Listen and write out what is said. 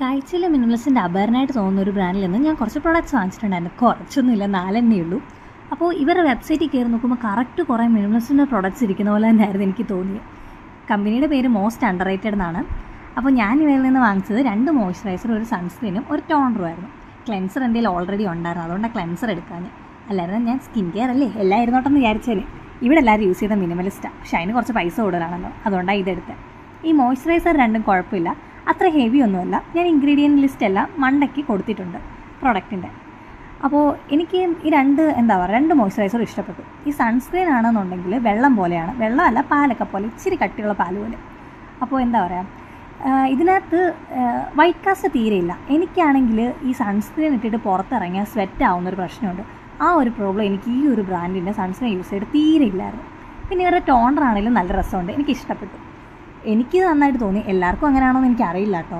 കാഴ്ചയിൽ മിനിമലിസ്റ്റിൻ്റെ അപകടമായിട്ട് തോന്നുന്ന ഒരു ബ്രാൻഡിൽ നിന്ന് ഞാൻ കുറച്ച് പ്രൊഡക്റ്റ്സ് വാങ്ങിച്ചിട്ടുണ്ടായിരുന്നു. കുറച്ചൊന്നുമില്ല, 4 ഉള്ളൂ. അപ്പോൾ ഇവരുടെ വെബ്സൈറ്റിൽ കയറി നോക്കുമ്പോൾ കറക്റ്റ് കുറേ മിനിമലിസ്റ്റിൻ്റെ പ്രൊഡക്റ്റ്സ് ഇരിക്കുന്ന പോലെ തന്നെയായിരുന്നു എനിക്ക് തോന്നിയത്. കമ്പനിയുടെ പേര് മോസ്റ്റ് അണ്ടർ റേറ്റഡ് എന്നാണ്. അപ്പോൾ ഞാൻ ഇവരിൽ നിന്ന് വാങ്ങിച്ചത് 2 മോയ്സ്ചറൈസറും ഒരു സൺസ്ക്രീനും ഒരു ടോണറും ആയിരുന്നു. ക്ലെൻസർ എൻ്റെ കയ്യിൽ ഓൾറെഡി ഉണ്ടായിരുന്നു, അതുകൊണ്ടാണ് ക്ലെൻസർ എടുക്കാൻ. അല്ലായിരുന്നു ഞാൻ സ്കിൻ കെയർ അല്ലേ എല്ലാം ഇരുന്നോട്ടെന്ന് വിചാരിച്ചാൽ ഇവിടെ എല്ലാവരും യൂസ് ചെയ്ത മിനിമലിസ്റ്റാണ്. പക്ഷേ അതിന് കുറച്ച് പൈസ കൂടുതലാണല്ലോ, അതുകൊണ്ടാണ് ഇതെടുത്തത്. ഈ മോയ്സ്ചറൈസർ രണ്ടും കുഴപ്പമില്ല, അത്ര ഹെവി ഒന്നുമല്ല. ഞാൻ ഇൻഗ്രീഡിയൻറ്റ് ലിസ്റ്റ് എല്ലാം മണ്ടയ്ക്ക് കൊടുത്തിട്ടുണ്ട് പ്രൊഡക്റ്റിൻ്റെ. അപ്പോൾ എനിക്ക് ഈ 2 മോയ്സ്ചറൈസർ ഇഷ്ടപ്പെട്ടു. ഈ സൺസ്ക്രീൻ ആണെന്നുണ്ടെങ്കിൽ വെള്ളം പോലെയാണ്, വെള്ളമല്ല പാലൊക്കെ പോലെ, ഇച്ചിരി കട്ടിയുള്ള പാല് പോലെ. അപ്പോൾ എന്താ പറയുക, ഇതിനകത്ത് വൈറ്റ് കാസ്റ്റ് തീരെയില്ല. എനിക്കാണെങ്കിൽ ഈ സൺസ്ക്രീൻ ഇട്ടിട്ട് പുറത്തിറങ്ങിയാൽ സ്വെറ്റ് ആവുന്നൊരു പ്രശ്നമുണ്ട്. ആ ഒരു പ്രോബ്ലം എനിക്ക് ഈ ഒരു ബ്രാൻഡിൻ്റെ സൺസ്ക്രീൻ യൂസ് ചെയ്തിട്ട് തീരെ ഇല്ലായിരുന്നു. പിന്നെ ഇവരുടെ ടോണറാണെങ്കിലും നല്ല രസമുണ്ട്, എനിക്ക് ഇഷ്ടപ്പെട്ടു. എനിക്ക് നന്നായിട്ട് തോന്നി. എല്ലാവർക്കും അങ്ങനെയാണോ എന്ന് എനിക്കറിയില്ല കേട്ടോ.